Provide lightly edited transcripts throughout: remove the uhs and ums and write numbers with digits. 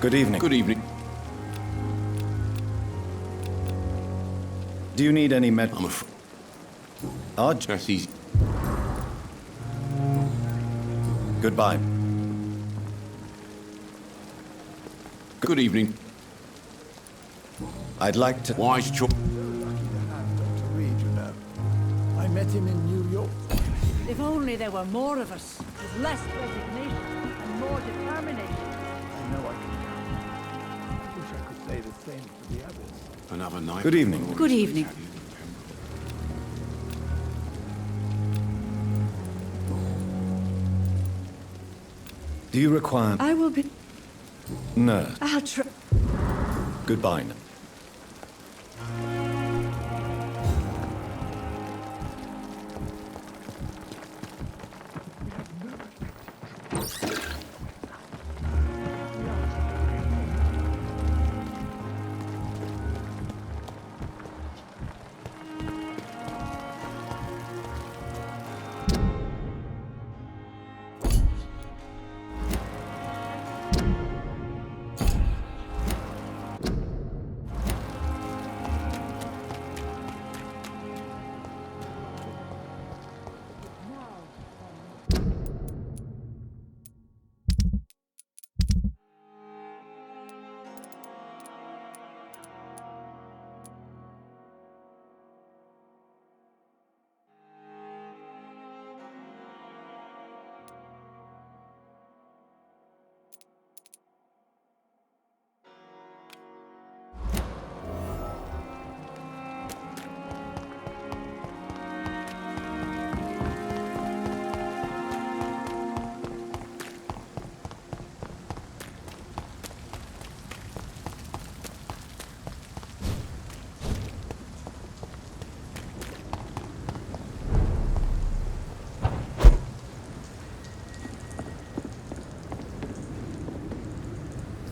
Good evening. Good evening. Do you need any med... I'm afraid. Odd. That's easy. Goodbye. Good evening. I'd like to... Wise choice. Dr. Reed, you know. I met him in New York. If only there were more of us, with less resignation and more determination. I know I can count. I wish I could say the same for the others. Another night. Good evening. Good evening. Do you require... I will be... Nurse. I'll try... Goodbye.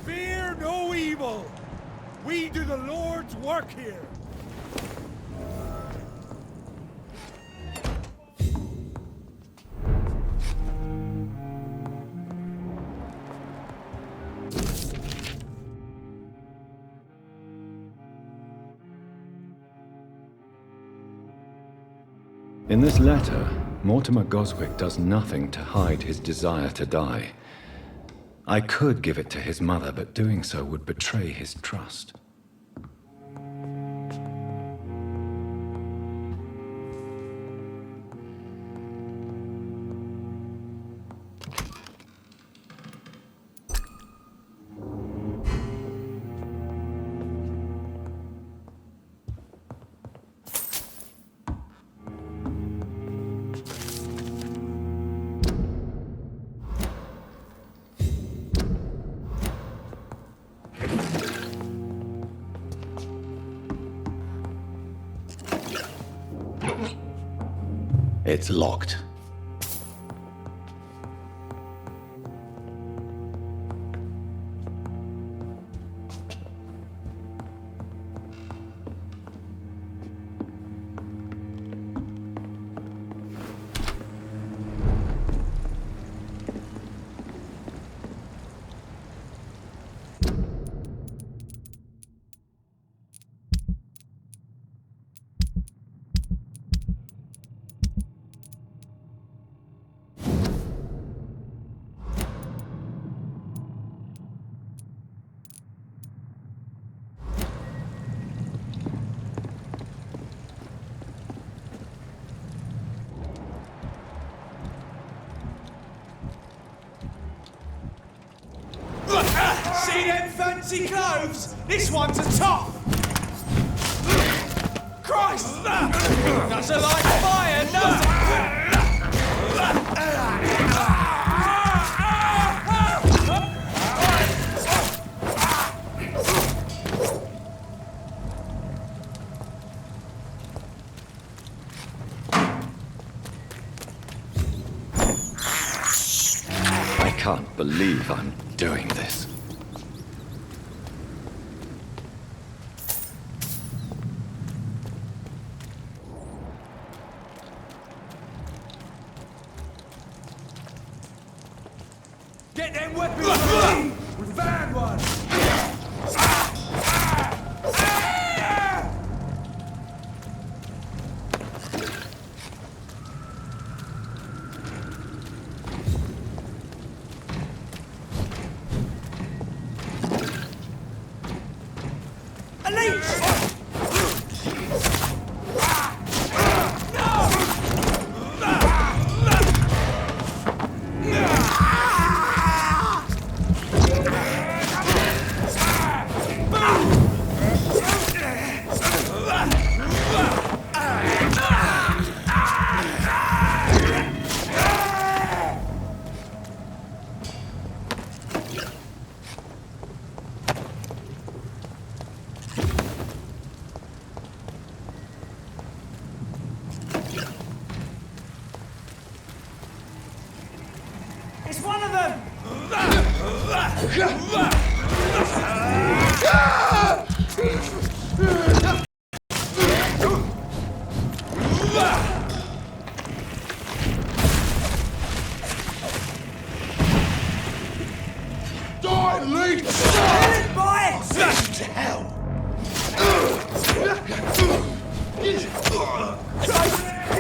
Fear no evil! We do the Lord's work here! In this letter, Mortimer Goswick does nothing to hide his desire to die. I could give it to his mother, but doing so would betray his trust. It's locked. See them fancy clothes? This one's a top! Christ! Doesn't like fire, does it? I can't believe I'm doing this. Get them weapons ready! We found one!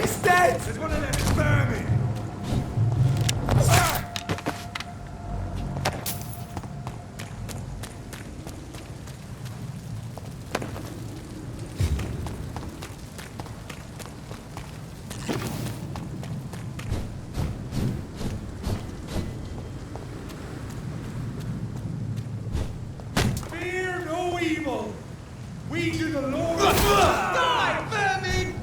He's dead! There's one of them vermin! Fear no evil! We do the Lord! Die, vermin!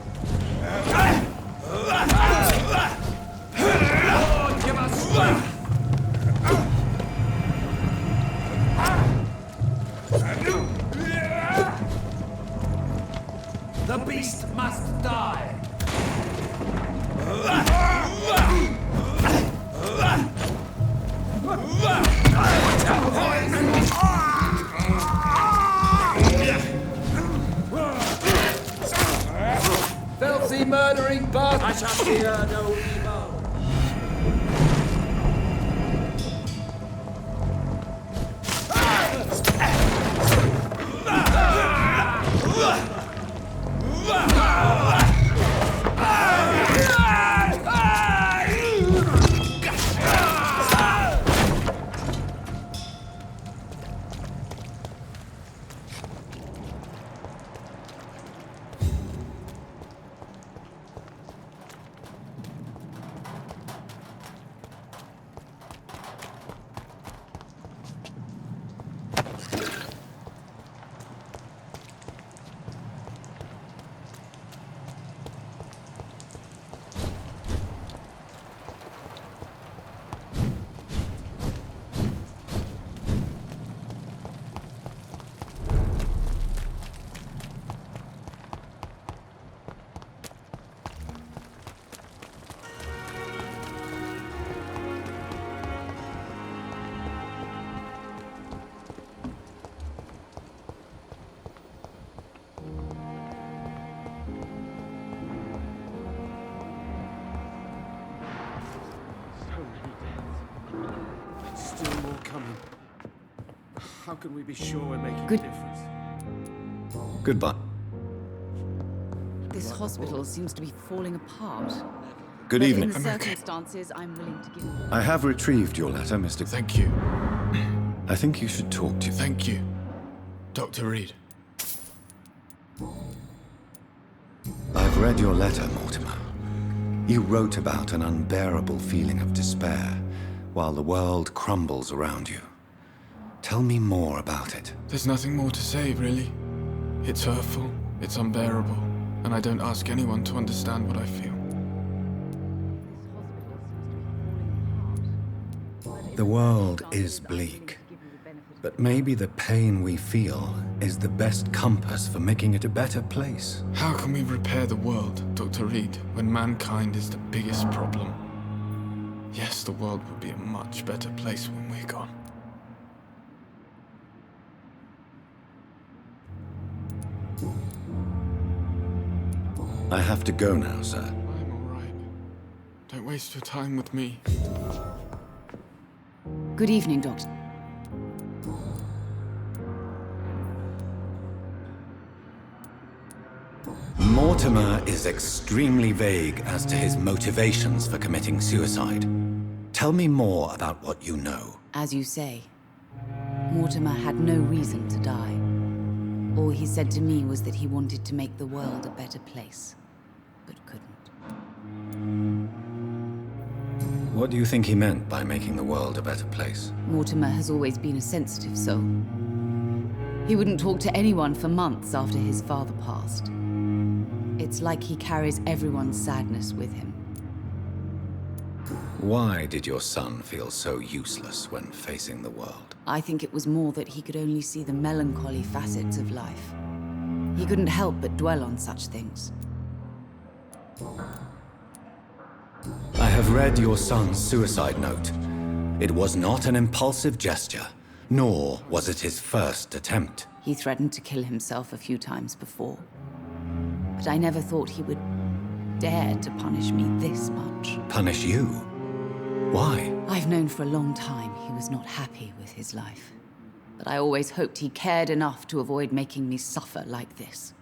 Lord, give us strength! The beast must die! Filthy murdering bastard! I shall fear no evil! Still more coming. How can we be sure we're making Good- a difference? Goodbye. This hospital seems to be falling apart. Good But evening. in the circumstances, I'm willing to give you... I have retrieved your letter, Mr. Thank you. I think you should talk to... Thank you, Dr. Reed. I've read your letter, Mortimer. You wrote about an unbearable feeling of despair while the world crumbles around you. Tell me more about it. There's nothing more to say, really. It's hurtful, it's unbearable, and I don't ask anyone to understand what I feel. The world is bleak, but maybe the pain we feel is the best compass for making it a better place. How can we repair the world, Dr. Reed, when mankind is the biggest problem? Yes, the world will be a much better place when we're gone. I have to go now, sir. I'm all right. Don't waste your time with me. Good evening, Doctor. Mortimer is extremely vague as to his motivations for committing suicide. Tell me more about what you know. As you say, Mortimer had no reason to die. All he said to me was that he wanted to make the world a better place, but couldn't. What do you think he meant by making the world a better place? Mortimer has always been a sensitive soul. He wouldn't talk to anyone for months after his father passed. It's like he carries everyone's sadness with him. Why did your son feel so useless when facing the world? I think it was more that he could only see the melancholy facets of life. He couldn't help but dwell on such things. I have read your son's suicide note. It was not an impulsive gesture, Nor was it his first attempt. He threatened to kill himself a few times before. But I never thought he would dare to punish me this much. Punish you? Why? I've known for a long time he was not happy with his life. But I always hoped he cared enough to avoid making me suffer like this.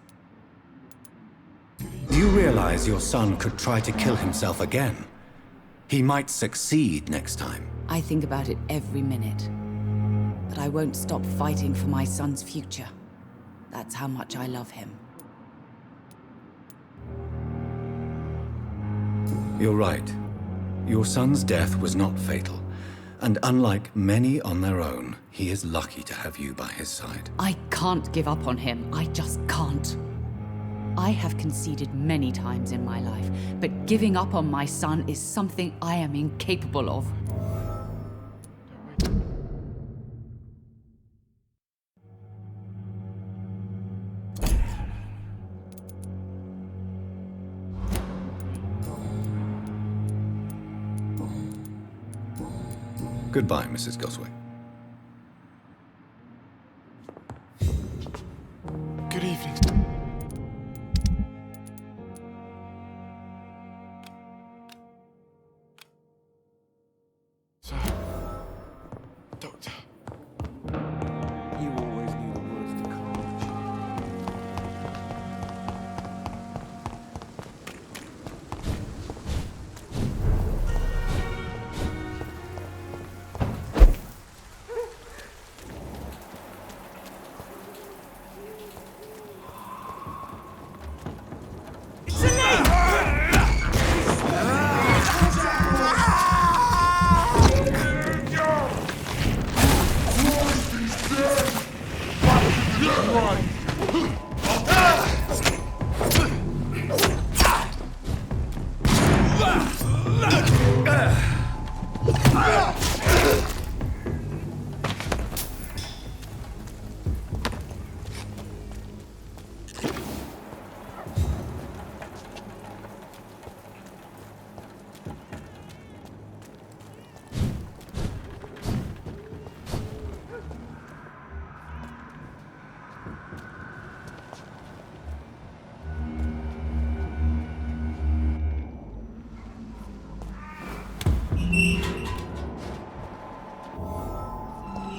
You realize your son could try to kill himself again? He might succeed next time. I think about it every minute. But I won't stop fighting for my son's future. That's how much I love him. You're right. Your son's death was not fatal. And unlike many on their own, he is lucky to have you by his side. I can't give up on him. I just can't. I have conceded many times in my life, but giving up on my son is something I am incapable of. Goodbye, Mrs. Goswick. Good evening. Sir. Doctor. You always knew the words to college.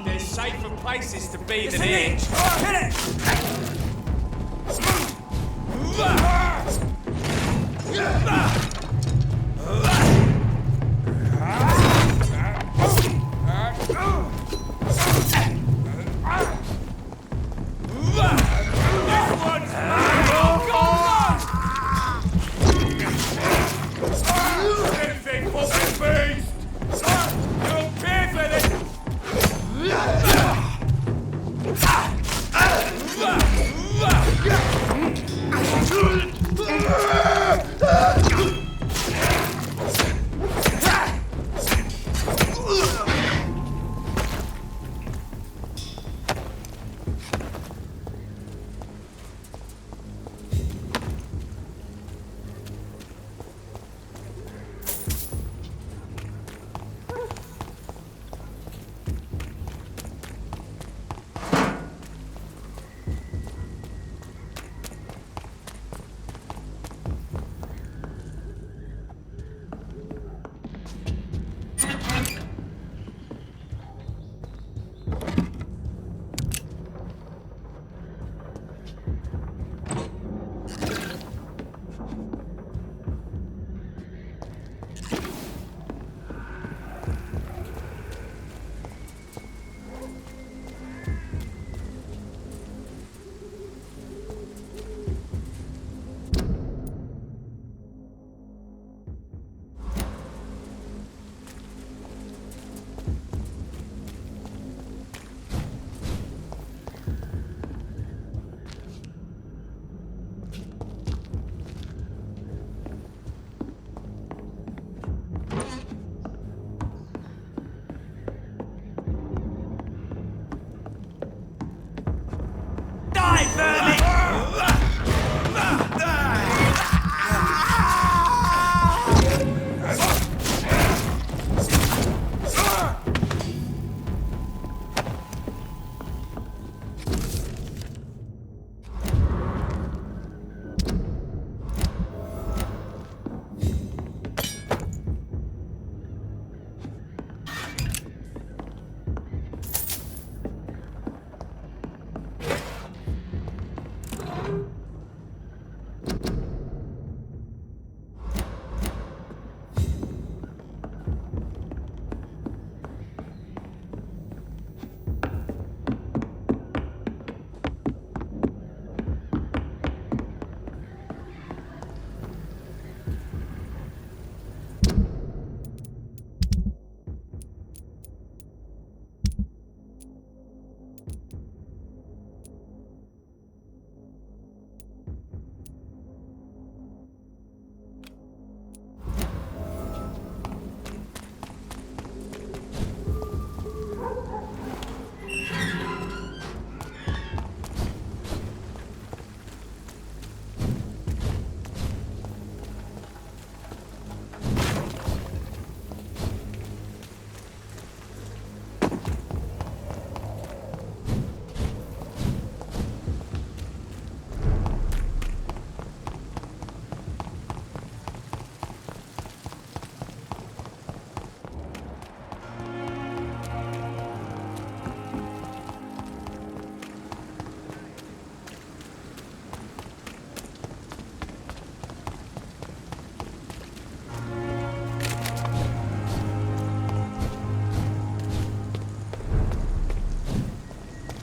There's safer places to be than here. Hit it!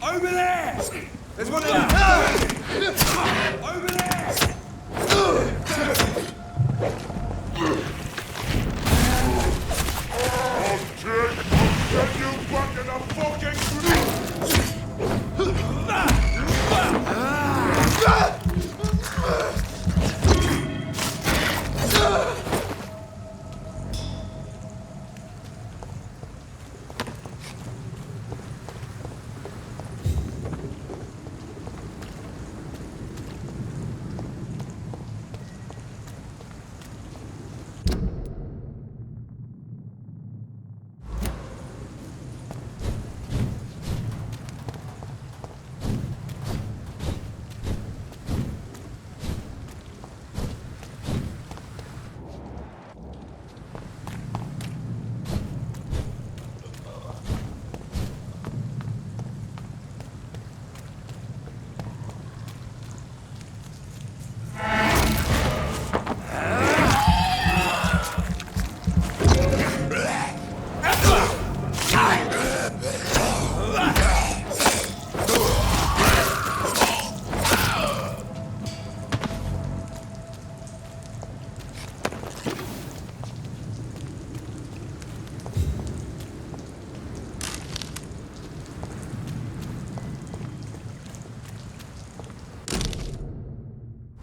Over there! There's one there! Over there! Get you back in the fucking...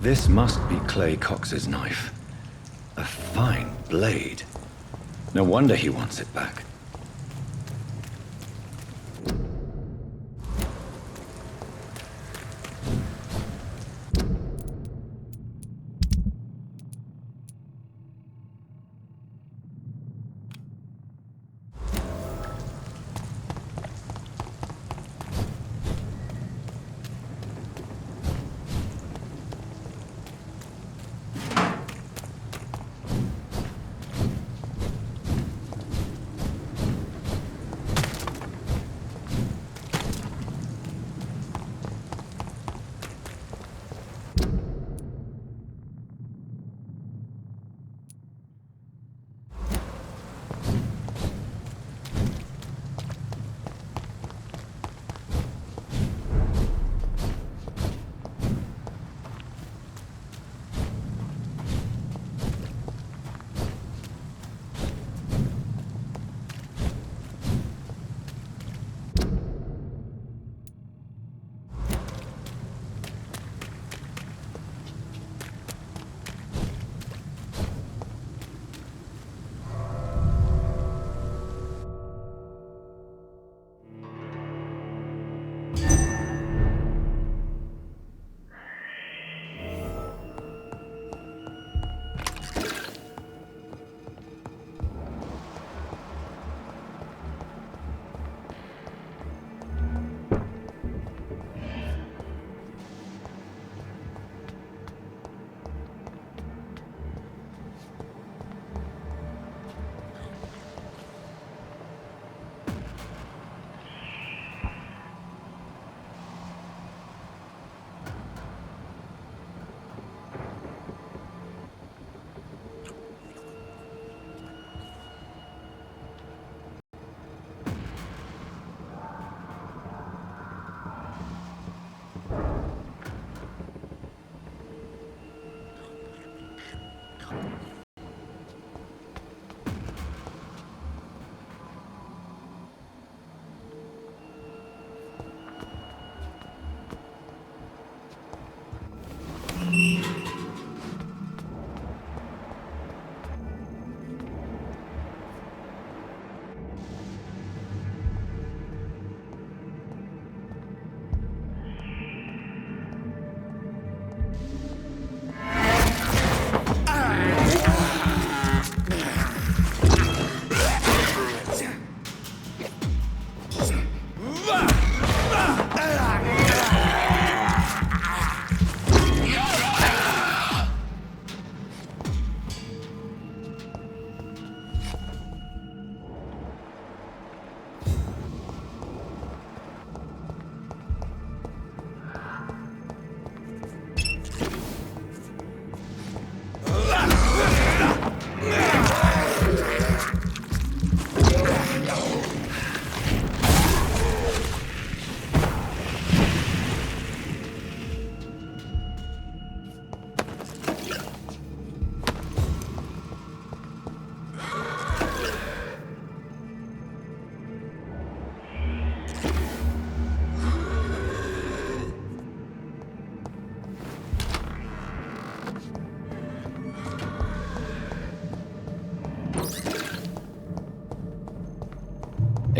This must be Clay Cox's knife. A fine blade. No wonder he wants it back.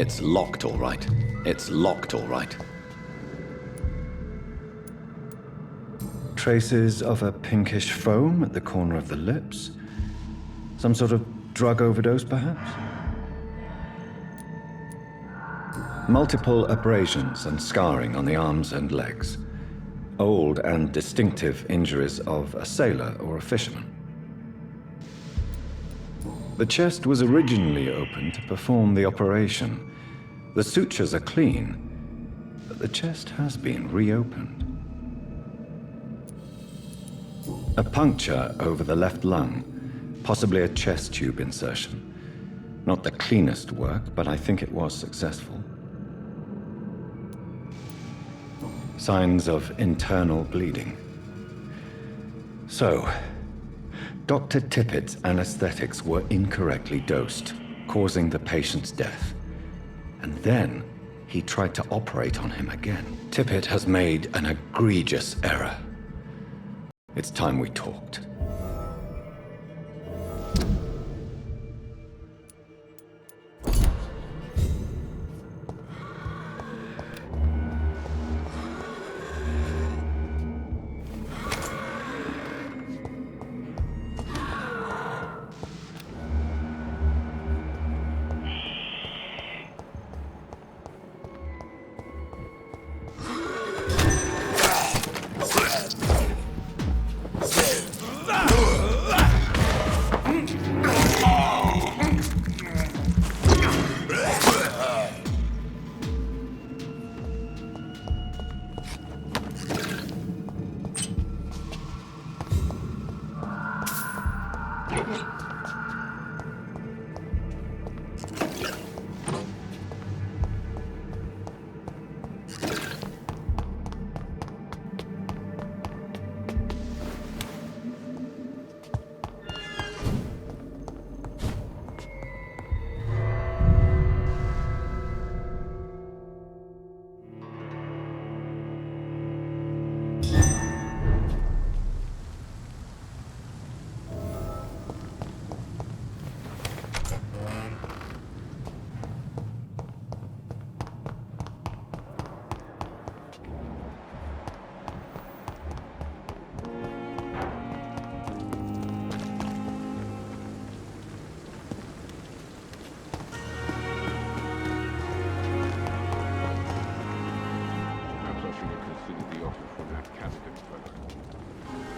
It's locked, all right. It's locked, all right. Traces of a pinkish foam at the corner of the lips. Some sort of drug overdose, perhaps? Multiple abrasions and scarring on the arms and legs. Old and distinctive injuries of a sailor or a fisherman. The chest was originally opened to perform the operation. The sutures are clean, but the chest has been reopened. A puncture over the left lung, possibly a chest tube insertion. Not the cleanest work, but I think it was successful. Signs of internal bleeding. So, Dr. Tippett's anesthetics were incorrectly dosed, causing the patient's death. And then he tried to operate on him again. Tippett has made an egregious error. It's time we talked.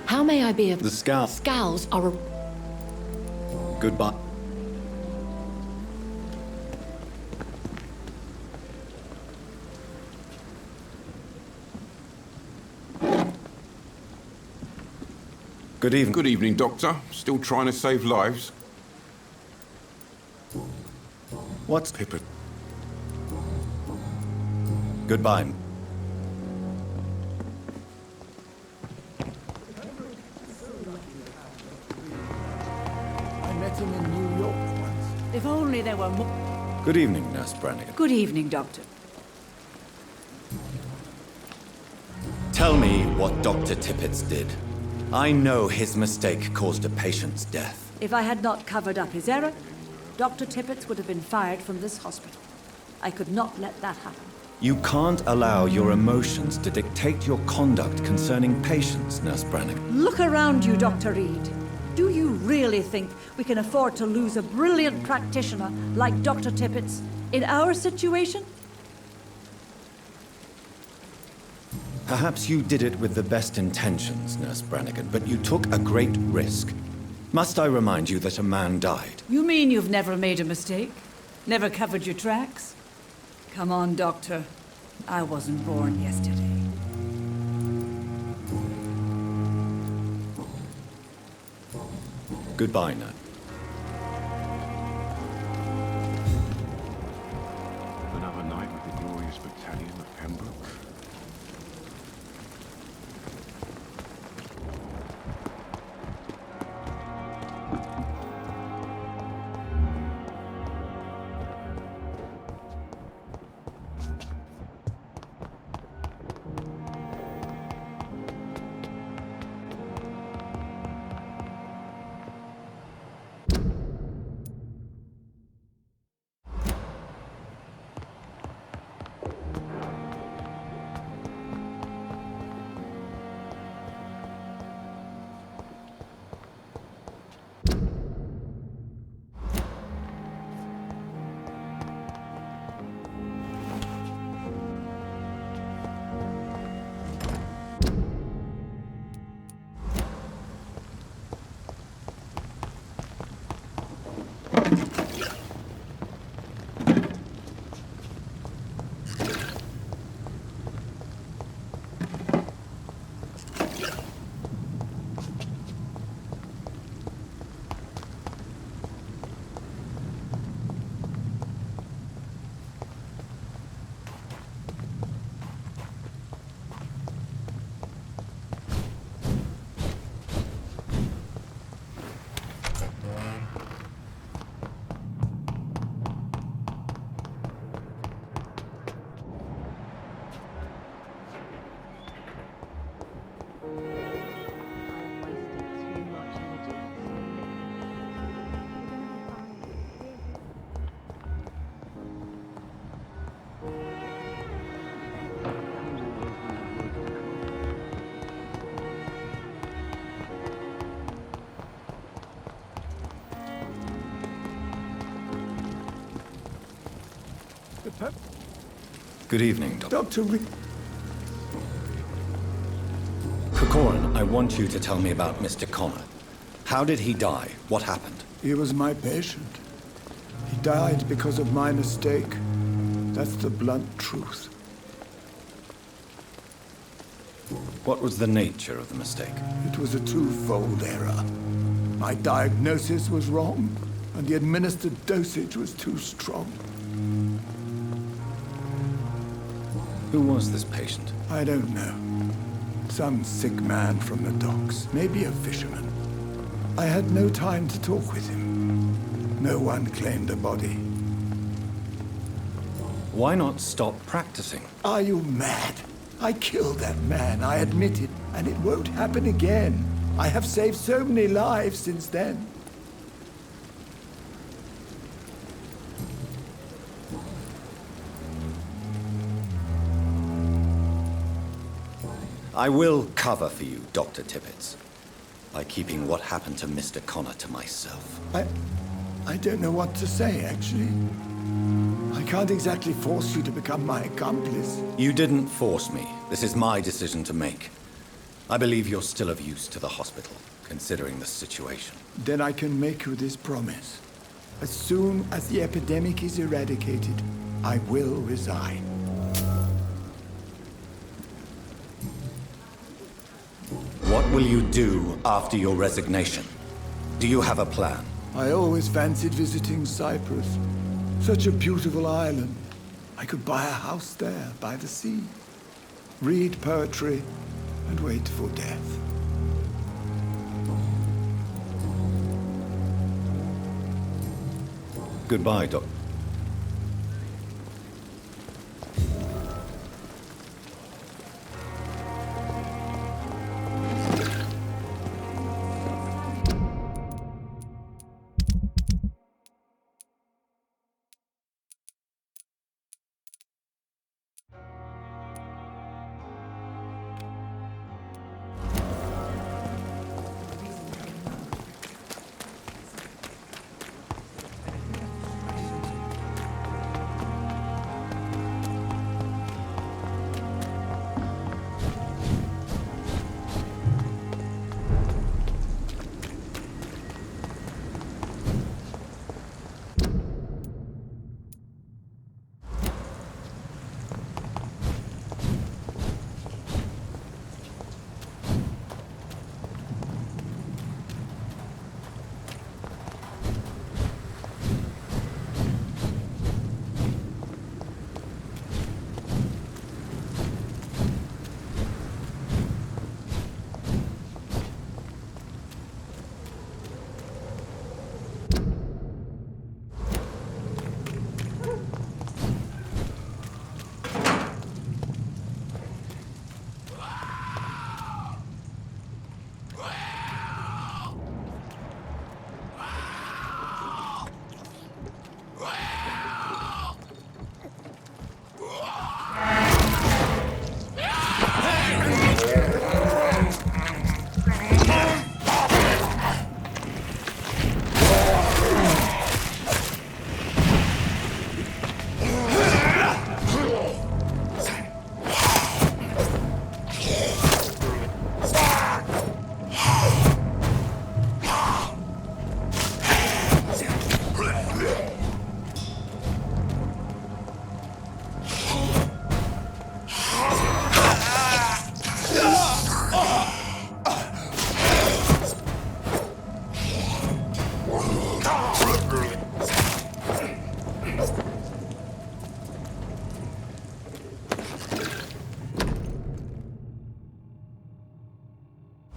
How may I be of... The scowl. Scowls are a... Goodbye. Good evening. Good evening, Doctor. Still trying to save lives? What's Pippin. Goodbye. I met him in New York once. If only there were more. Good evening, Nurse Brannigan. Good evening, Doctor. Tell me what Dr. Tippett did. I know his mistake caused a patient's death. If I had not covered up his error, Dr. Tippett would have been fired from this hospital. I could not let that happen. You can't allow your emotions to dictate your conduct concerning patients, Nurse Brannigan. Look around you, Dr. Reed. Do you really think we can afford to lose a brilliant practitioner like Dr. Tippett's in our situation? Perhaps you did it with the best intentions, Nurse Brannigan, but you took a great risk. Must I remind you that a man died? You mean you've never made a mistake? Never covered your tracks? Come on, Doctor. I wasn't born yesterday. Goodbye, Nurse. Another night with the glorious battalion of Pembroke. Good evening, Doctor. Dr. Corcoran, I want you to tell me about Mr. Connor. How did he die? What happened? He was my patient. He died because of my mistake. That's the blunt truth. What was the nature of the mistake? It was a twofold error. My diagnosis was wrong, and the administered dosage was too strong. Who was this patient? I don't know. Some sick man from the docks, maybe a fisherman. I had no time to talk with him. No one claimed a body. Why not stop practicing? Are you mad? I killed that man, I admit it, and it won't happen again. I have saved so many lives since then. I will cover for you, Dr. Tippett, by keeping what happened to Mr. Connor to myself. I don't know what to say, actually. I can't exactly force you to become my accomplice. You didn't force me. This is my decision to make. I believe you're still of use to the hospital, considering the situation. Then I can make you this promise. As soon as the epidemic is eradicated, I will resign. What will you do after your resignation? Do you have a plan? I always fancied visiting Cyprus. Such a beautiful island. I could buy a house there, by the sea. Read poetry and wait for death. Goodbye, Doc.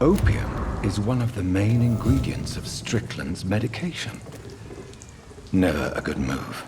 Opium is one of the main ingredients of Strickland's medication. Never a good move.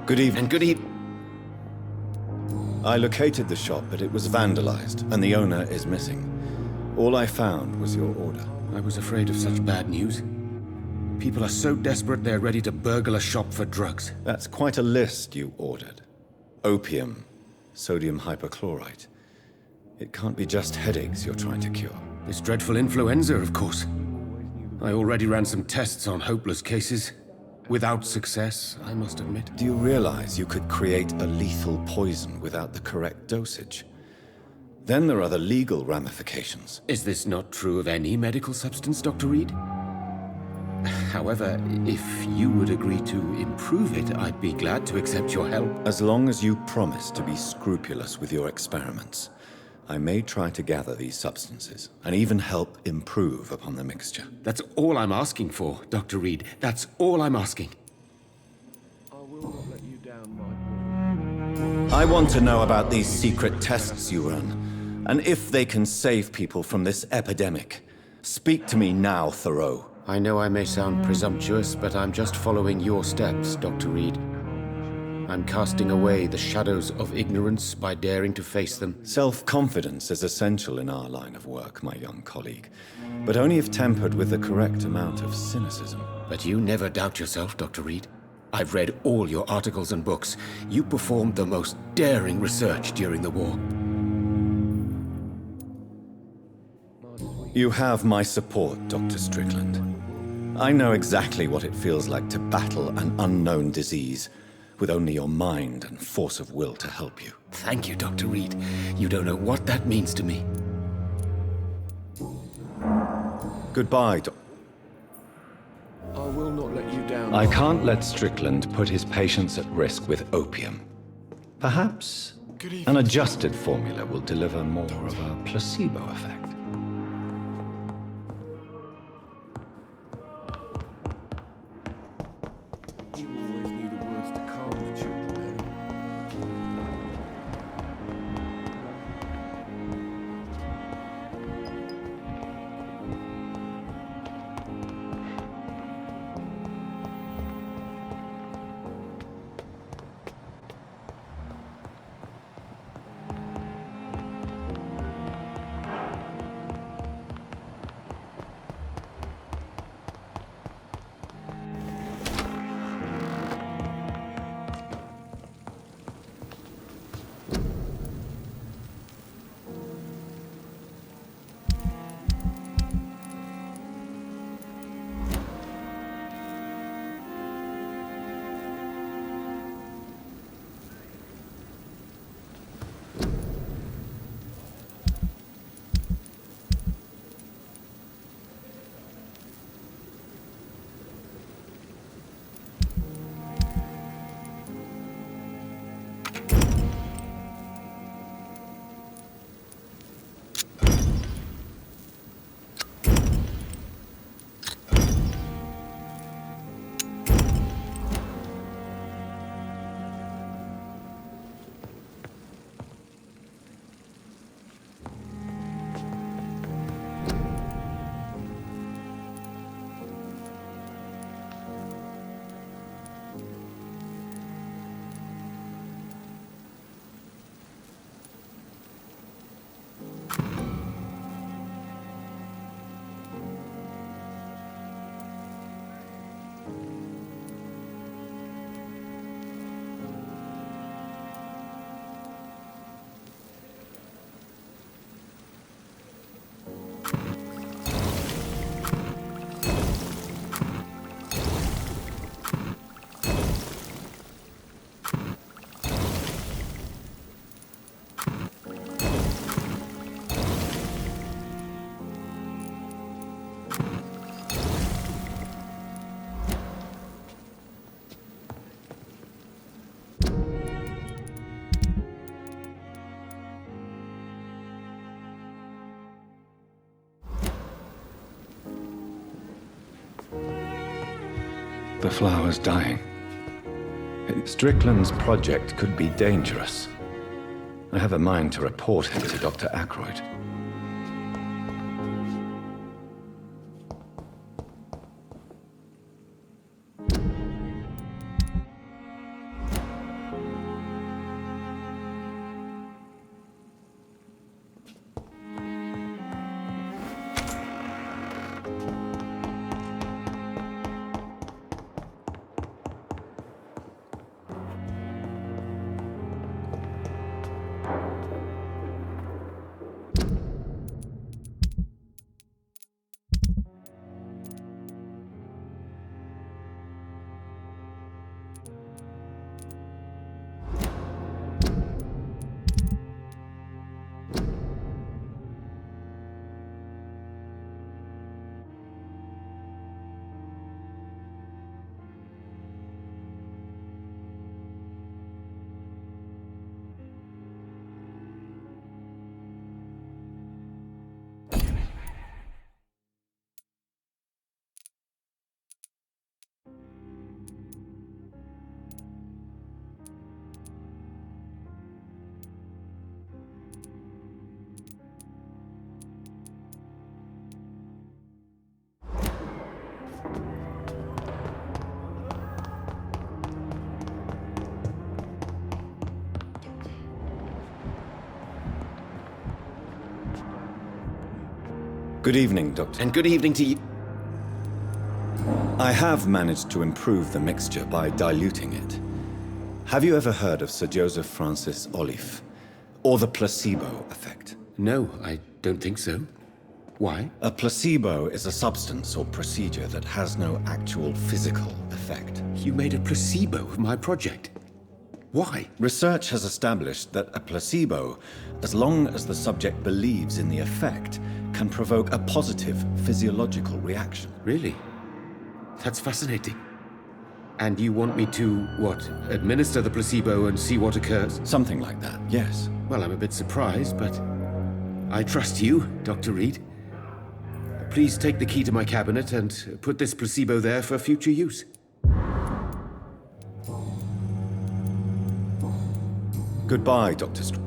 Good evening. And good evening. I located the shop, but it was vandalized, and the owner is missing. All I found was your order. I was afraid of such bad news. People are so desperate they're ready to burgle a shop for drugs. That's quite a list you ordered. Opium, sodium hypochlorite. It can't be just headaches you're trying to cure. This dreadful influenza, of course. I already ran some tests on hopeless cases. Without success, I must admit. Do you realize you could create a lethal poison without the correct dosage? Then there are the legal ramifications. Is this not true of any medical substance, Dr. Reed? However, if you would agree to improve it, I'd be glad to accept your help. As long as you promise to be scrupulous with your experiments, I may try to gather these substances, and even help improve upon the mixture. That's all I'm asking for, Dr. Reed. That's all I'm asking. I will not let you down, my boy. I want to know about these secret tests you run, and if they can save people from this epidemic. Speak to me now, Thoreau. I know I may sound presumptuous, but I'm just following your steps, Dr. Reed. I'm casting away the shadows of ignorance by daring to face them. Self-confidence is essential in our line of work, my young colleague, but only if tempered with the correct amount of cynicism. But you never doubt yourself, Dr. Reed. I've read all your articles and books. You performed the most daring research during the war. You have my support, Dr. Strickland. I know exactly what it feels like to battle an unknown disease, with only your mind and force of will to help you. Thank you, Dr. Reed. You don't know what that means to me. Goodbye, I will not let you down. I can't let Strickland put his patients at risk with opium. Perhaps an adjusted formula will deliver more of a placebo effect. You always knew the words to calm the children. The flower's dying. Strickland's project could be dangerous. I have a mind to report him to Dr. Ackroyd. Good evening, Doctor. And good evening to you. I have managed to improve the mixture by diluting it. Have you ever heard of Sir Joseph Francis Olive? Or the placebo effect? No, I don't think so. Why? A placebo is a substance or procedure that has no actual physical effect. You made a placebo of my project. Why? Research has established that a placebo, as long as the subject believes in the effect, can provoke a positive physiological reaction. Really? That's fascinating. And you want me to, what, administer the placebo and see what occurs? Something like that, yes. Well, I'm a bit surprised, but I trust you, Dr. Reed. Please take the key to my cabinet and put this placebo there for future use. Goodbye, Dr. Strickland.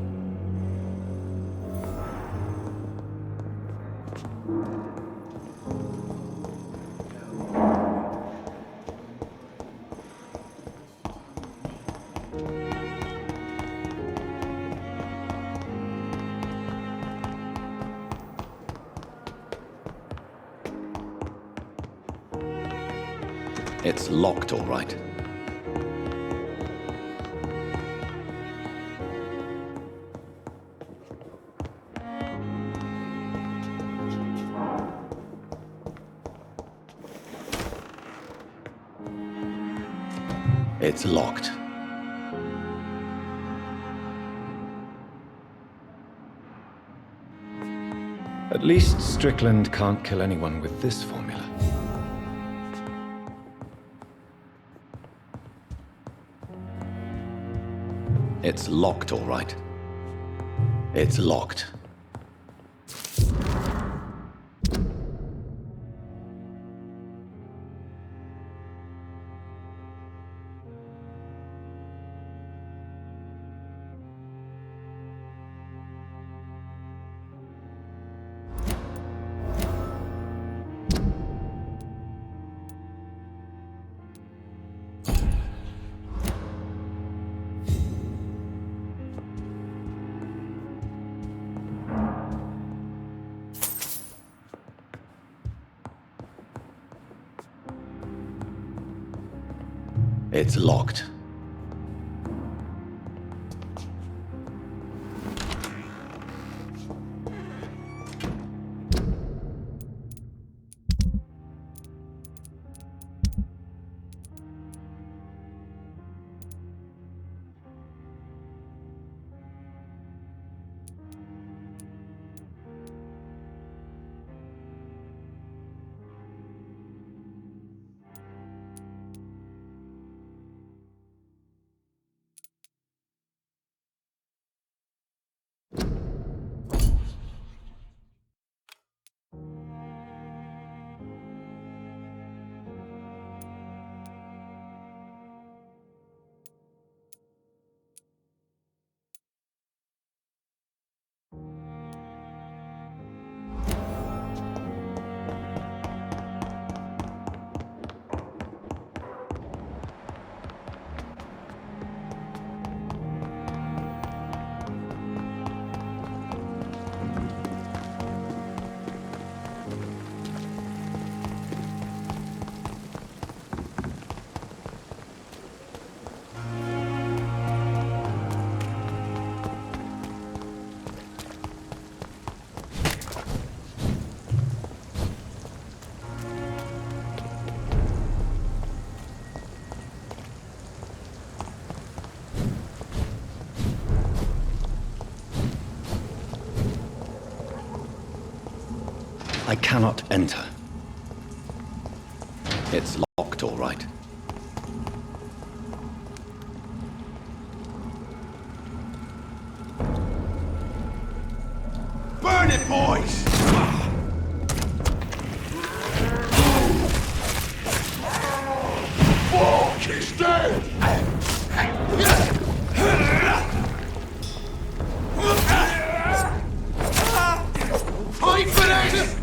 It's locked, all right. It's locked. At least Strickland can't kill anyone with this formula. It's locked, all right. It's locked. It's locked. I cannot enter. It's locked, all right. Burn it, boys! Fuck, he's dead! Fight for this!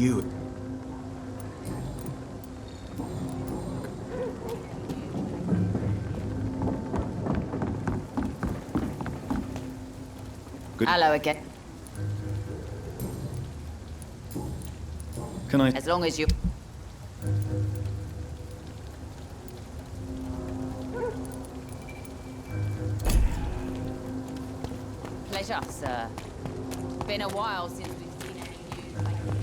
you. Hello again. Can I? As long as you... Pleasure, sir. Been a while since we've seen any news lately.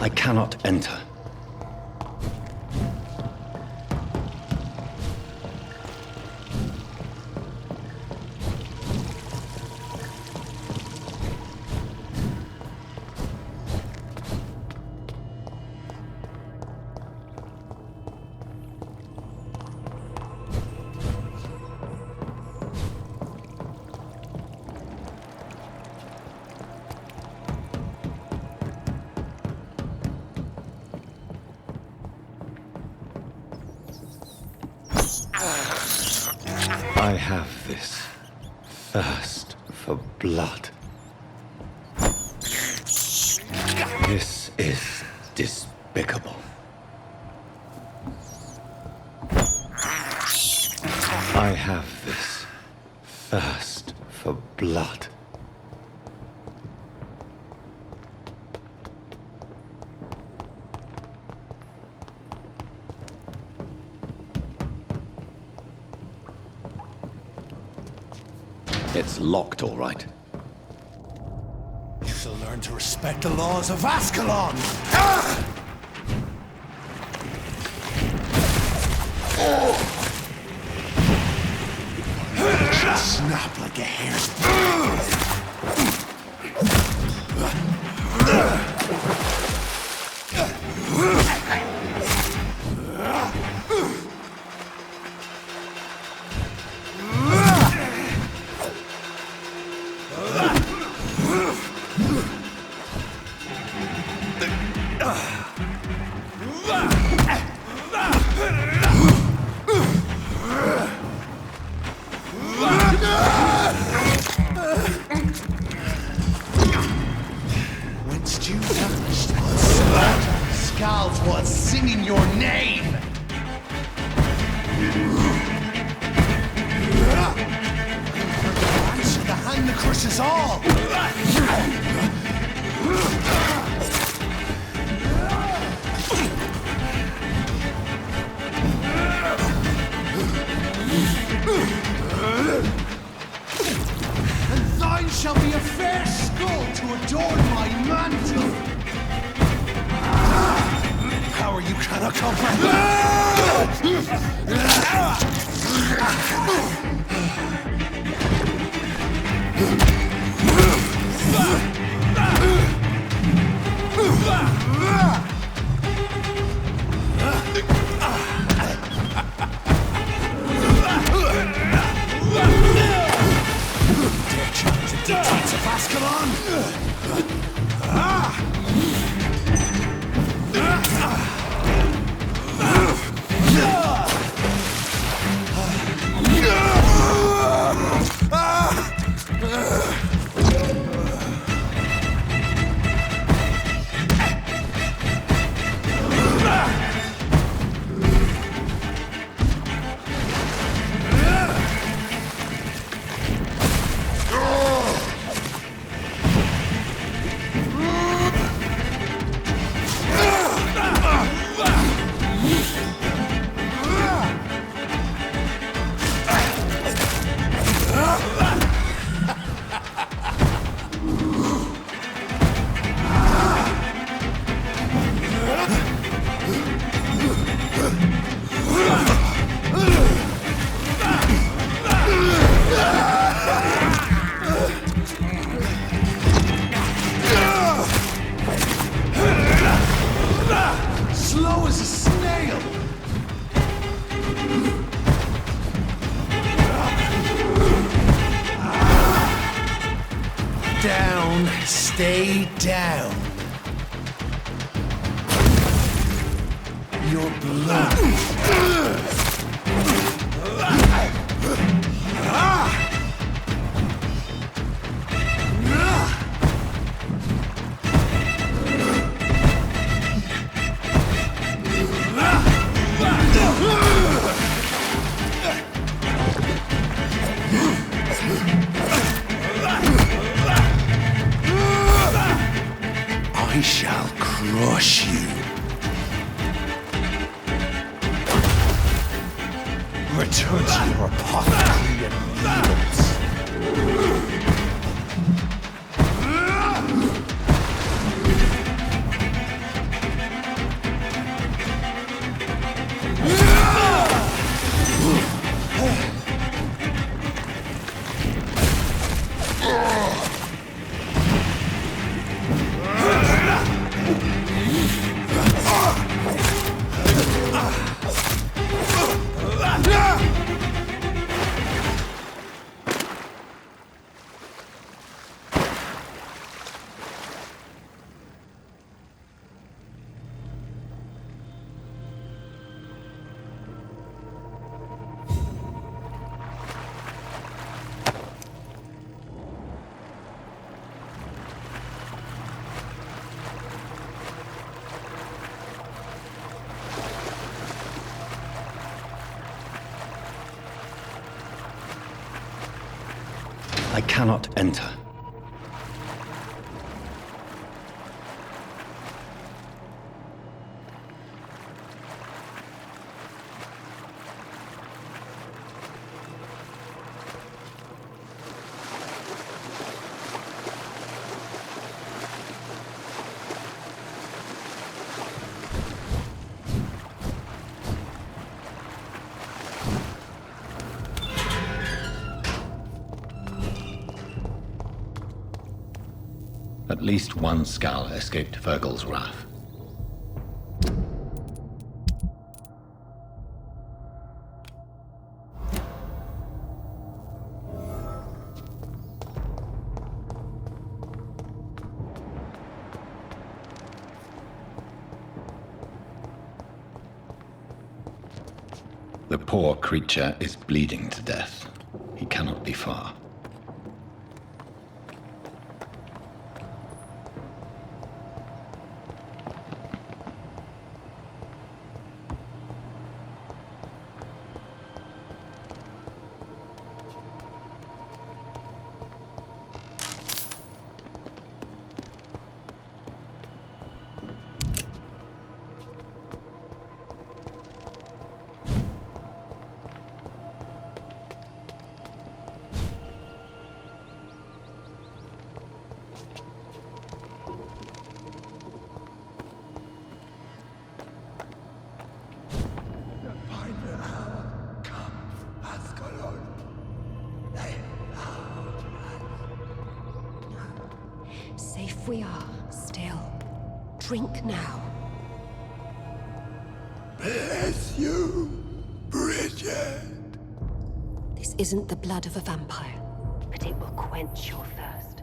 I cannot enter. I have this thirst for blood. This is despicable. I have this thirst for blood. It's locked, all right. You shall learn to respect the laws of Ascalon! Ah! Snap like a hair's. Once you touched, Scald was singing your name. Answer the hand that crushes all. And thine shall be a fair skull to adorn my mantle. Power you cannot Dictates of Ascalon! down, stay down. Your blood. I shall crush you. Return to your apothecary and needles. I cannot enter. At least one skull escaped Fergal's wrath. The poor creature is bleeding to death. He cannot be far. Safe we are, still. Drink now. Bless you, Bridget. This isn't the blood of a vampire, but it will quench your thirst.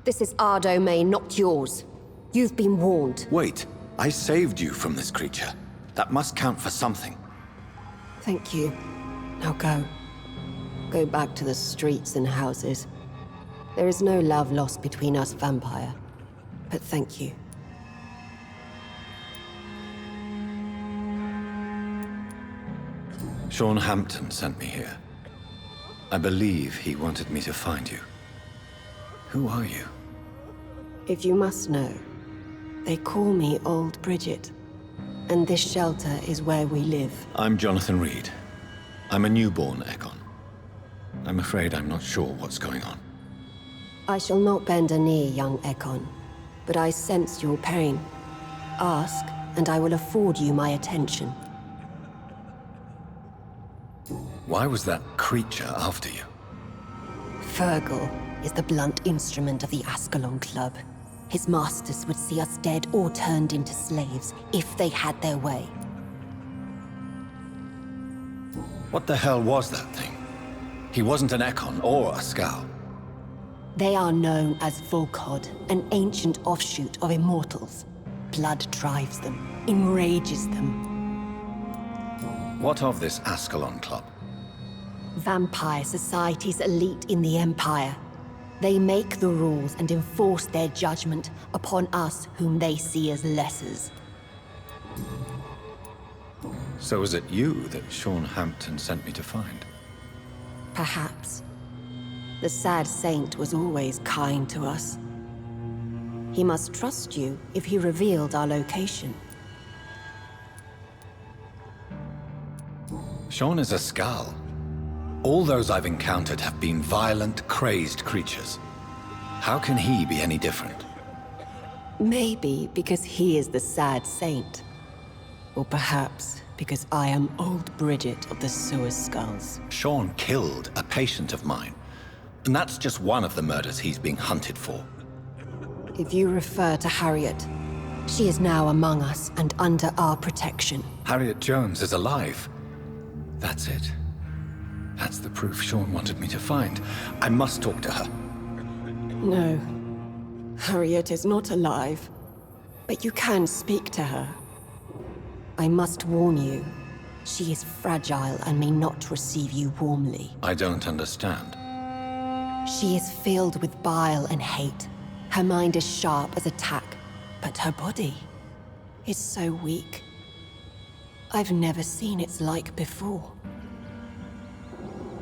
This is our domain, not yours. You've been warned. Wait, I saved you from this creature. That must count for something. Thank you. Now go. Go back to the streets and houses. There is no love lost between us, vampire. But thank you. Sean Hampton sent me here. I believe he wanted me to find you. Who are you? If you must know, they call me Old Bridget. And this shelter is where we live. I'm Jonathan Reed. I'm a newborn Ekon. I'm afraid I'm not sure what's going on. I shall not bend a knee, young Ekon. But I sense your pain. Ask, and I will afford you my attention. Why was that creature after you? Fergal is the blunt instrument of the Ascalon Club. His masters would see us dead or turned into slaves if they had their way. What the hell was that thing? He wasn't an Ekon or a Scowl. They are known as Volkod, an ancient offshoot of immortals. Blood drives them, enrages them. What of this Ascalon Club? Vampire society's elite in the Empire. They make the rules and enforce their judgment upon us whom they see as lessers. So was it you that Sean Hampton sent me to find? Perhaps. The sad saint was always kind to us. He must trust you if he revealed our location. Sean is a Scowl. All those I've encountered have been violent, crazed creatures. How can he be any different? Maybe because he is the sad saint. Or perhaps because I am old Bridget of the Sewer Skulls. Sean killed a patient of mine. And that's just one of the murders he's being hunted for. If you refer to Harriet, she is now among us and under our protection. Harriet Jones is alive. That's it. That's the proof Sean wanted me to find. I must talk to her. No. Harriet is not alive. But you can speak to her. I must warn you. She is fragile and may not receive you warmly. I don't understand. She is filled with bile and hate. Her mind is sharp as a tack, but her body is so weak. I've never seen its like before.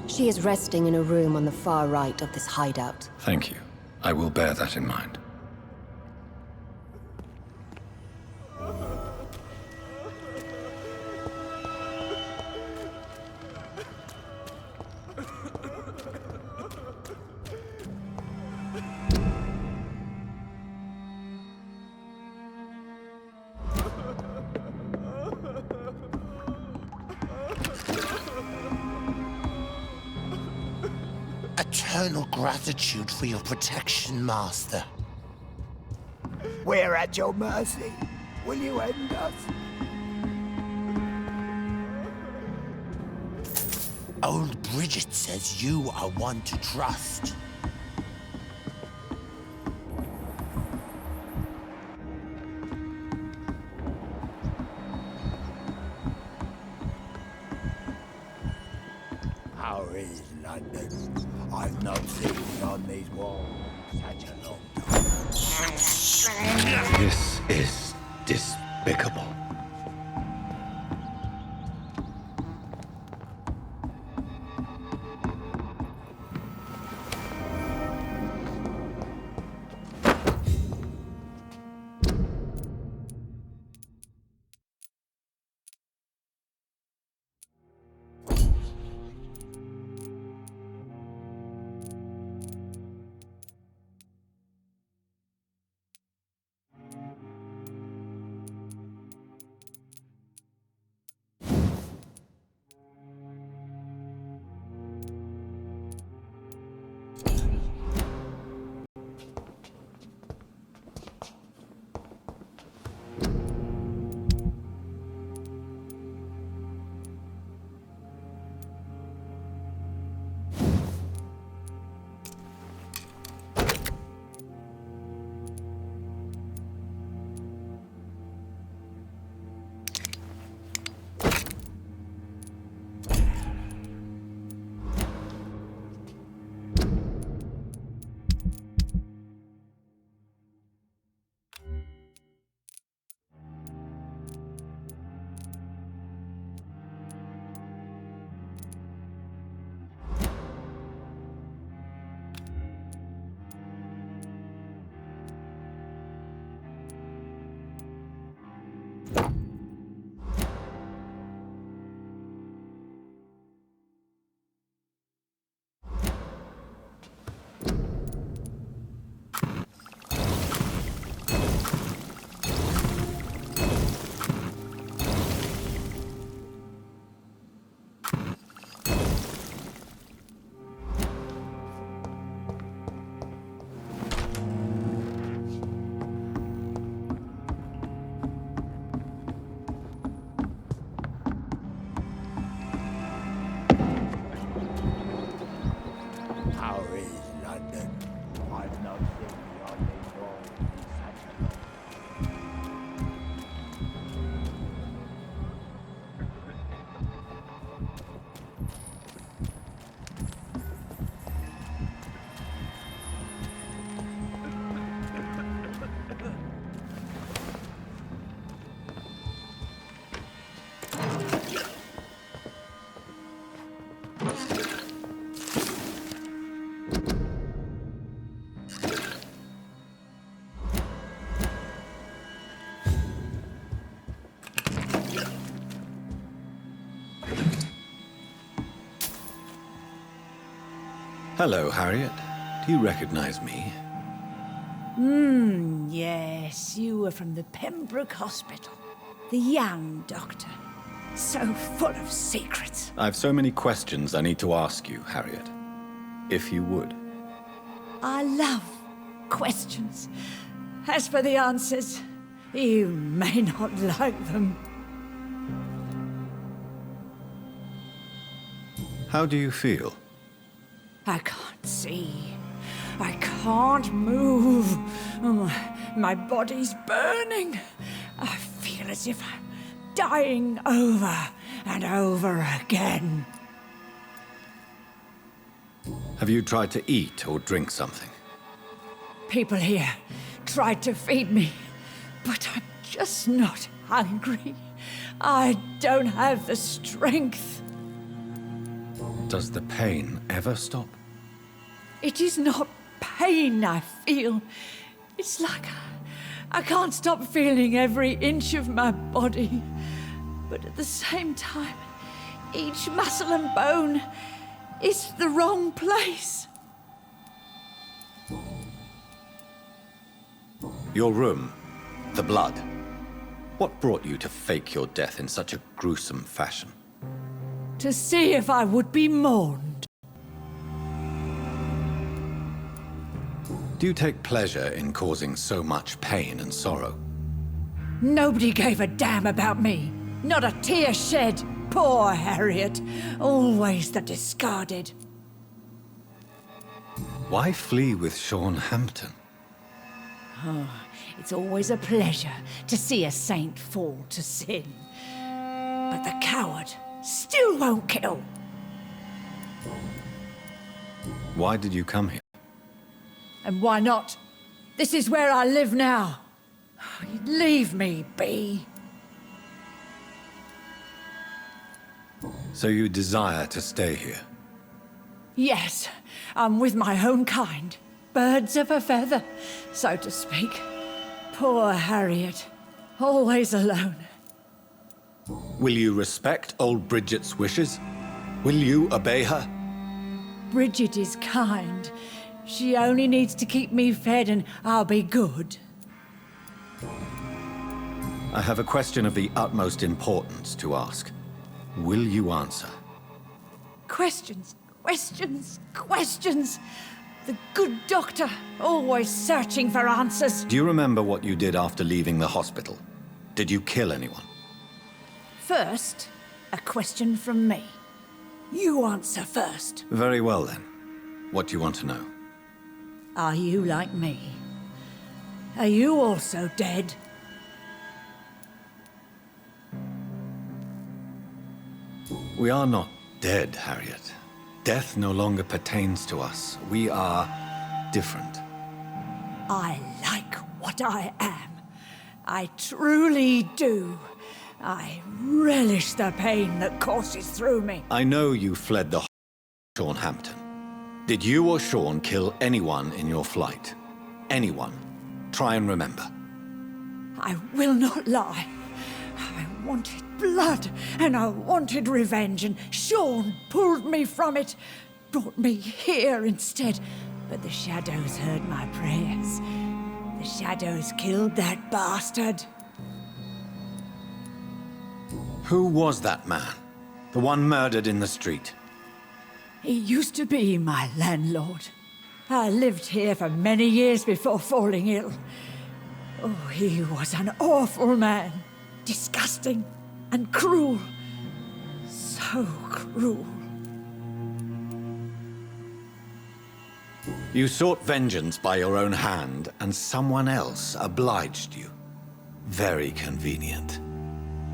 She is resting in a room on the far right of this hideout. Thank you. I will bear that in mind. Eternal gratitude for your protection, Master. We're at your mercy. Will you end us? Old Bridget says you are one to trust. How is London? I've not seen on these walls such a long time. This is despicable. Hello, Harriet. Do you recognize me? Yes, you were from the Pembroke Hospital. The young doctor. So full of secrets. I've so many questions I need to ask you, Harriet. If you would. I love questions. As for the answers, you may not like them. How do you feel? I can't see. I can't move. Oh, my body's burning. I feel as if I'm dying over and over again. Have you tried to eat or drink something? People here tried to feed me, but I'm just not hungry. I don't have the strength. Does the pain ever stop? It is not pain I feel. It's like I can't stop feeling every inch of my body. But at the same time, each muscle and bone is the wrong place. Your room, the blood. What brought you to fake your death in such a gruesome fashion? To see if I would be mourned. Do you take pleasure in causing so much pain and sorrow? Nobody gave a damn about me. Not a tear shed. Poor Harriet. Always the discarded. Why flee with Sean Hampton? Oh, it's always a pleasure to see a saint fall to sin. But the coward still won't kill. Why did you come here? And why not? This is where I live now. Leave me be. So you desire to stay here? Yes, I'm with my own kind. Birds of a feather, so to speak. Poor Harriet, always alone. Will you respect old Bridget's wishes? Will you obey her? Bridget is kind. She only needs to keep me fed and I'll be good. I have a question of the utmost importance to ask. Will you answer? Questions, questions, questions. The good doctor, always searching for answers. Do you remember what you did after leaving the hospital? Did you kill anyone? First, a question from me. You answer first. Very well then. What do you want to know? Are you like me? Are you also dead? We are not dead, Harriet. Death no longer pertains to us. We are different. I like what I am. I truly do. I relish the pain that courses through me. I know you fled the Sean Hampton. Did you or Sean kill anyone in your flight? Anyone? Try and remember. I will not lie. I wanted blood, and I wanted revenge, and Sean pulled me from it, brought me here instead. But the shadows heard my prayers. The shadows killed that bastard. Who was that man? The one murdered in the street? He used to be my landlord. I lived here for many years before falling ill. Oh, he was an awful man. Disgusting and cruel. So cruel. You sought vengeance by your own hand, and someone else obliged you. Very convenient.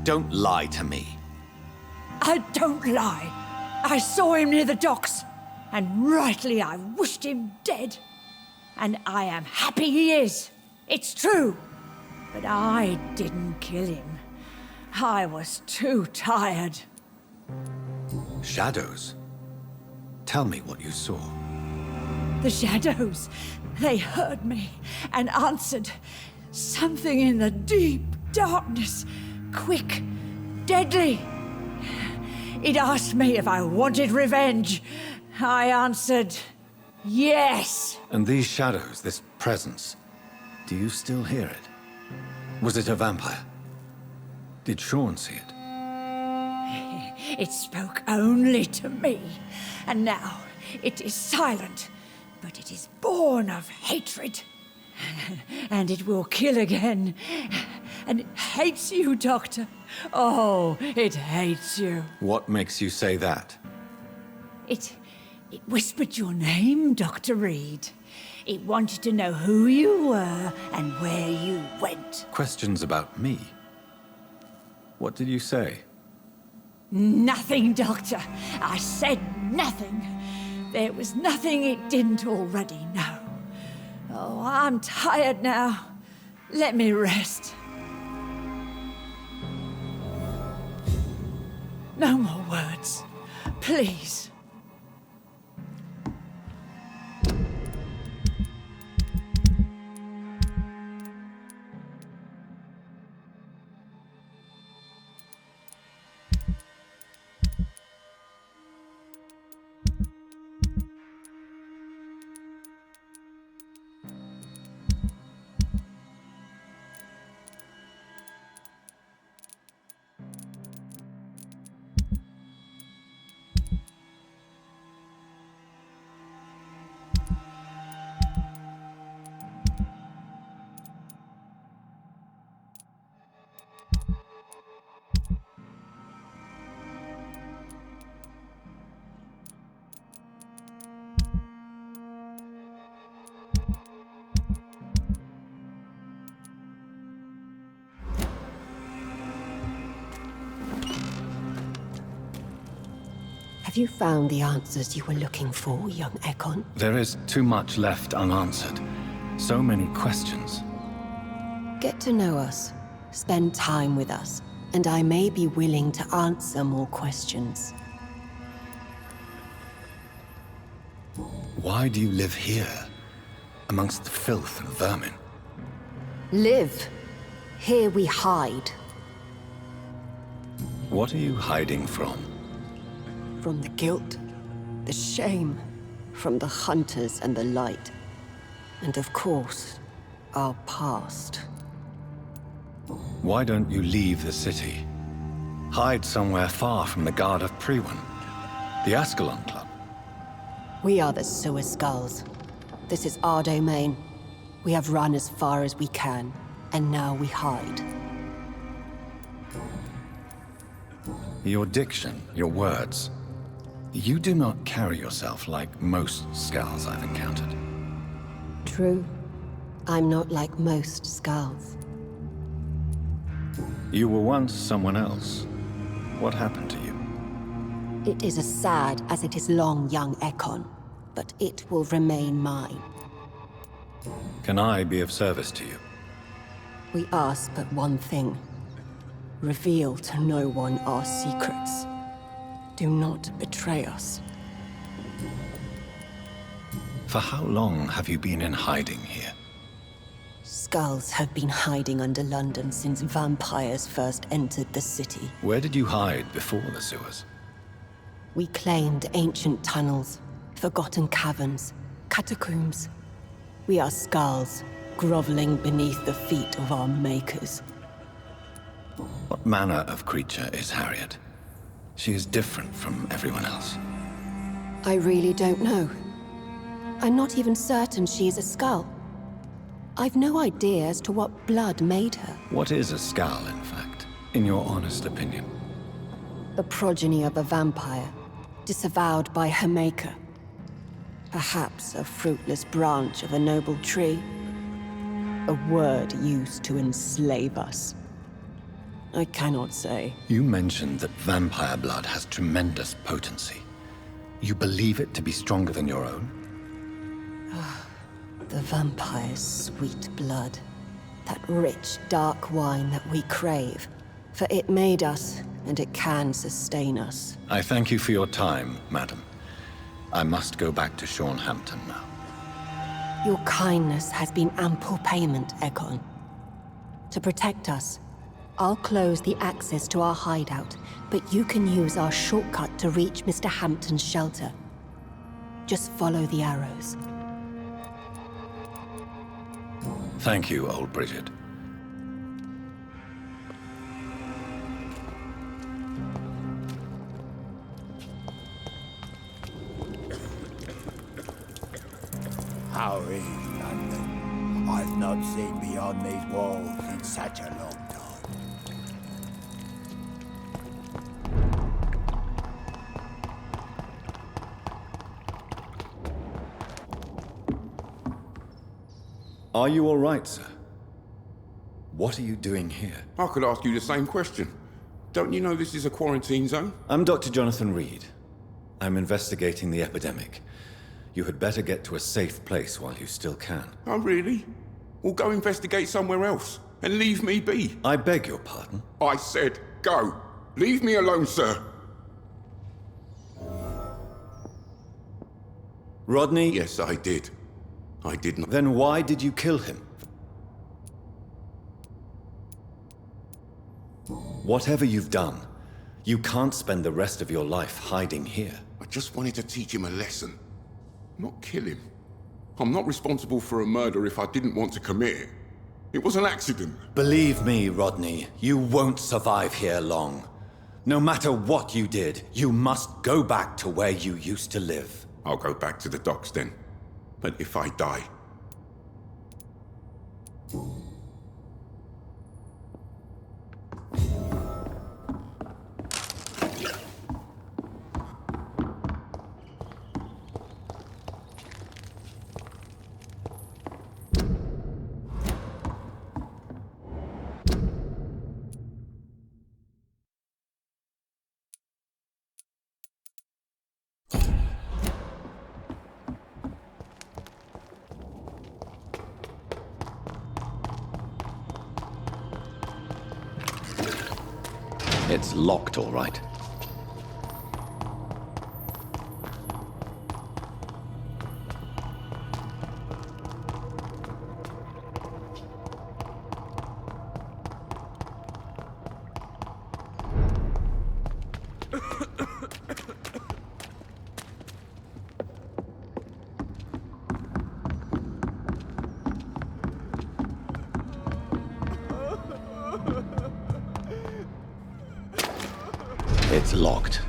Don't lie to me. I don't lie. I saw him near the docks, and rightly I wished him dead. And I am happy he is. It's true. But I didn't kill him. I was too tired. Shadows? Tell me what you saw. The shadows, they heard me and answered. Something in the deep darkness, quick, deadly. It asked me if I wanted revenge. I answered, Yes! And these shadows, this presence, do you still hear it? Was it a vampire? Did Sean see it? It spoke only to me, and now it is silent, but it is born of hatred. And it will kill again. And it hates you, Doctor. Oh, it hates you. What makes you say that? It whispered your name, Dr. Reed. It wanted to know who you were and where you went. Questions about me? What did you say? Nothing, Doctor. I said nothing. There was nothing it didn't already know. Oh, I'm tired now. Let me rest. No more words. Please. Have you found the answers you were looking for, young Ekon? There is too much left unanswered. So many questions. Get to know us, spend time with us, and I may be willing to answer more questions. Why do you live here, amongst the filth and vermin? Live. Here we hide. What are you hiding from? From the guilt, the shame, from the hunters and the light. And of course, our past. Why don't you leave the city? Hide somewhere far from the Guard of Priwen, the Ascalon Club. We are the Sewer Skulls. This is our domain. We have run as far as we can, and now we hide. Your diction, your words. You do not carry yourself like most Skulls I've encountered. True. I'm not like most Skulls. You were once someone else. What happened to you? It is as sad as it is long, young Ekon, but it will remain mine. Can I be of service to you? We ask but one thing. Reveal to no one our secrets. Do not betray us. For how long have you been in hiding here? Skulls have been hiding under London since vampires first entered the city. Where did you hide before the sewers? We claimed ancient tunnels, forgotten caverns, catacombs. We are Skulls, groveling beneath the feet of our makers. What manner of creature is Harriet? She is different from everyone else. I really don't know. I'm not even certain she is a Skull. I've no idea as to what blood made her. What is a Skull, in fact, in your honest opinion? The progeny of a vampire, disavowed by her maker. Perhaps a fruitless branch of a noble tree. A word used to enslave us. I cannot say. You mentioned that vampire blood has tremendous potency. You believe it to be stronger than your own? The vampire's sweet blood. That rich, dark wine that we crave. For it made us, and it can sustain us. I thank you for your time, madam. I must go back to Hampton now. Your kindness has been ample payment, Ekon. To protect us, I'll close the access to our hideout, but you can use our shortcut to reach Mr. Hampton's shelter. Just follow the arrows. Thank you, old Bridget. How is London? I've not seen beyond these walls in such a long time. Are you all right, sir? What are you doing here? I could ask you the same question. Don't you know this is a quarantine zone? I'm Dr. Jonathan Reed. I'm investigating the epidemic. You had better get to a safe place while you still can. Oh, really? Well, go investigate somewhere else and leave me be. I beg your pardon? I said go. Leave me alone, sir. Rodney? Yes, I did. I did not. Then why did you kill him? Whatever you've done, you can't spend the rest of your life hiding here. I just wanted to teach him a lesson, not kill him. I'm not responsible for a murder if I didn't want to commit it. It was an accident. Believe me, Rodney, you won't survive here long. No matter what you did, you must go back to where you used to live. I'll go back to the docks then. But if I die... It's locked, all right. It's locked.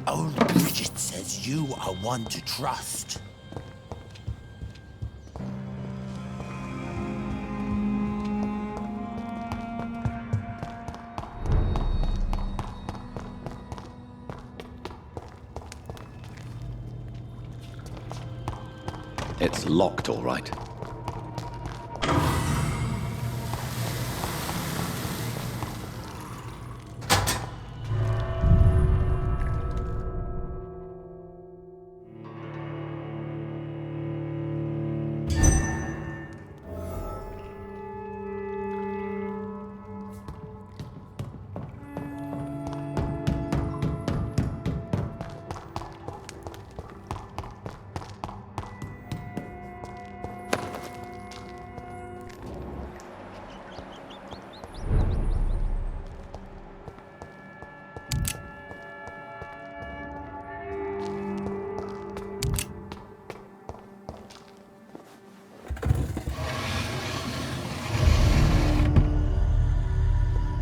Old Bridget says you are one to trust. It's locked, all right.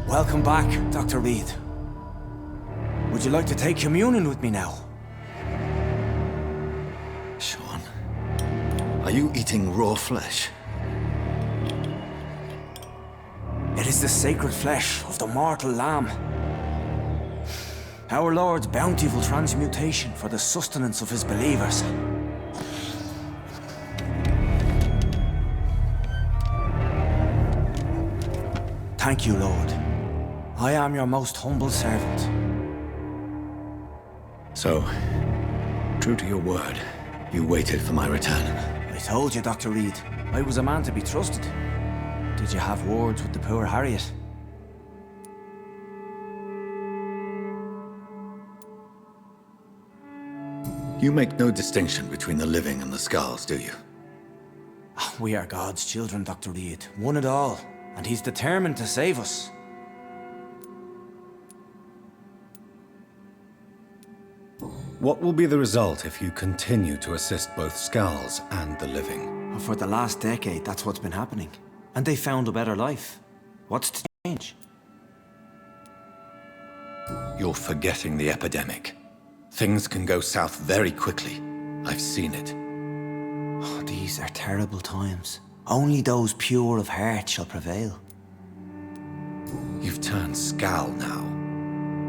Welcome back, Dr. Reed. Would you like to take communion with me now? Sean, are you eating raw flesh? It is the sacred flesh of the mortal lamb. Our Lord's bountiful transmutation for the sustenance of his believers. Thank you, Lord. I am your most humble servant. So, true to your word, you waited for my return. I told you, Dr. Reed, I was a man to be trusted. Did you have words with the poor Harriet? You make no distinction between the living and the skulls, do you? We are God's children, Dr. Reed, one and all, and he's determined to save us. What will be the result if you continue to assist both skulls and the living? For the last decade, that's what's been happening. And they found a better life. What's to change? You're forgetting the epidemic. Things can go south very quickly. I've seen it. Oh, these are terrible times. Only those pure of heart shall prevail. You've turned Skal now.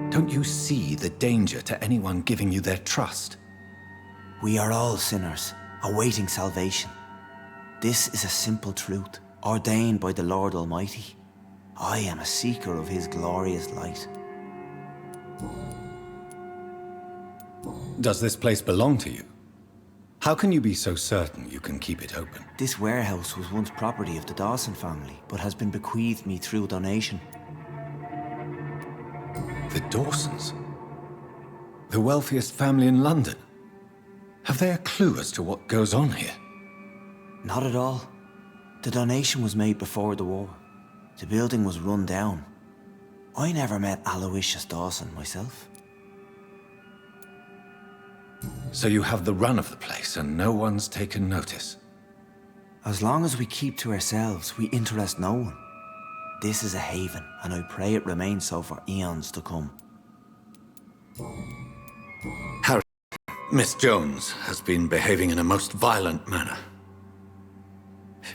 Don't you see the danger to anyone giving you their trust? We are all sinners, awaiting salvation. This is a simple truth, ordained by the Lord Almighty. I am a seeker of his glorious light. Does this place belong to you? How can you be so certain you can keep it open? This warehouse was once property of the Dawson family, but has been bequeathed me through donation. The Dawsons? The wealthiest family in London? Have they a clue as to what goes on here? Not at all. The donation was made before the war. The building was run down. I never met Aloysius Dawson myself. So you have the run of the place and no one's taken notice? As long as we keep to ourselves, we interest no one. This is a haven, and I pray it remains so for eons to come. Harry, Miss Jones has been behaving in a most violent manner.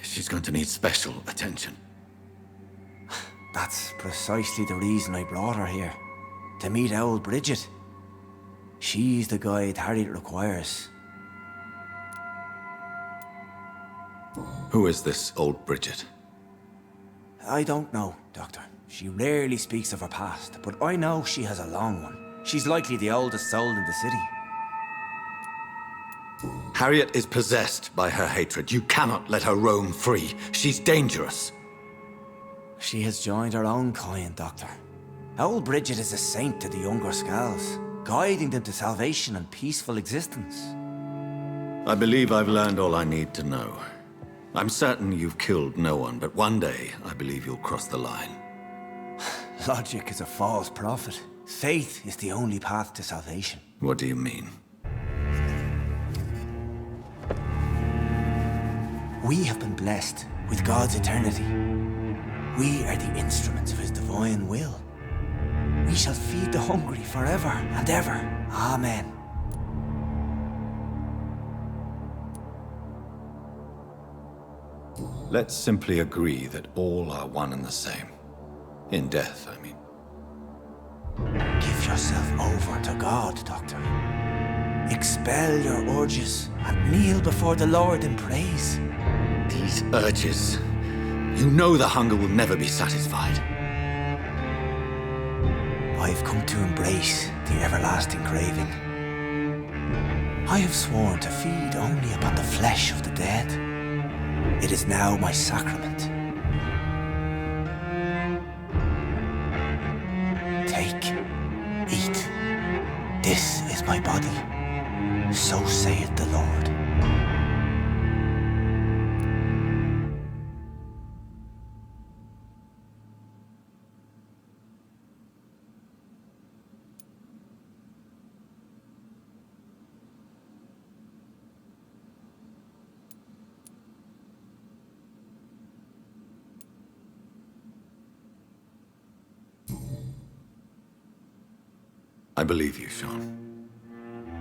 She's going to need special attention. That's precisely the reason I brought her here. To meet old Bridget. She's the guide Harriet requires. Who is this old Bridget? I don't know, Doctor. She rarely speaks of her past, but I know she has a long one. She's likely the oldest soul in the city. Harriet is possessed by her hatred. You cannot let her roam free. She's dangerous. She has joined her own kind, Doctor. Old Bridget is a saint to the younger Skals, guiding them to salvation and peaceful existence. I believe I've learned all I need to know. I'm certain you've killed no one, but one day I believe you'll cross the line. Logic is a false prophet. Faith is the only path to salvation. What do you mean? We have been blessed with God's eternity. We are the instruments of his divine will. We shall feed the hungry forever and ever. Amen. Let's simply agree that all are one and the same. In death, I mean. Give yourself over to God, Doctor. Expel your urges and kneel before the Lord in praise. These urges. You know the hunger will never be satisfied. I've come to embrace the everlasting craving. I have sworn to feed only upon the flesh of the dead. It is now my sacrament. Take, eat. This is my body. So saith the Lord. I believe you, Sean.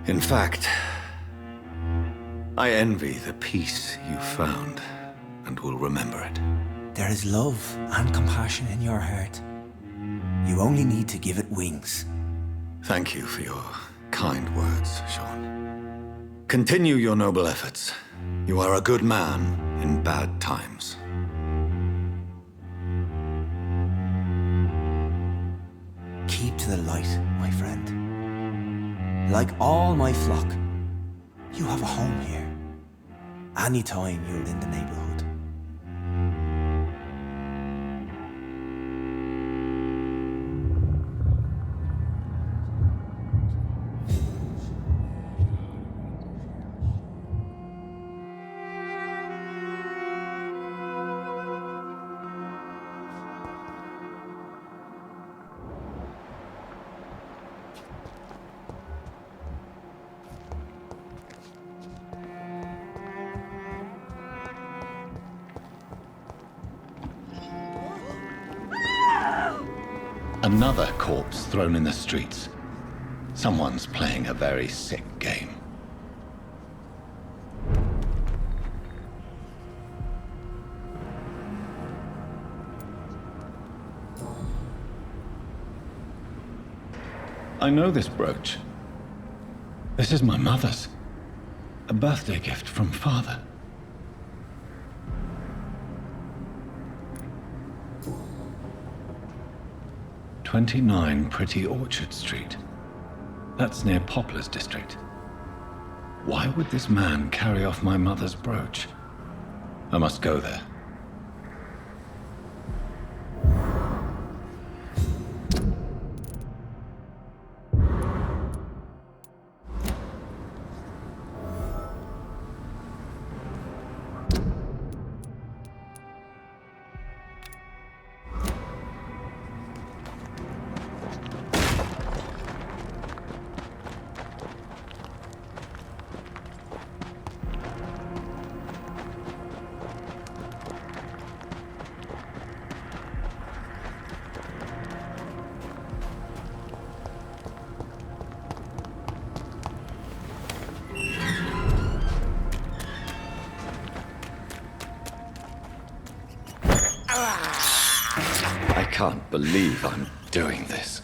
In fact, I envy the peace you found, and will remember it. There is love and compassion in your heart. You only need to give it wings. Thank you for your kind words, Sean. Continue your noble efforts. You are a good man in bad times. Keep to the light, my friend. Like all my flock, you have a home here. Anytime you're in the neighborhood. Another corpse thrown in the streets. Someone's playing a very sick game. I know this brooch. This is my mother's. A birthday gift from father. "29 Pretty Orchard Street. That's near Poplar's district. Why would this man carry off my mother's brooch? I must go there. I can't believe I'm doing this.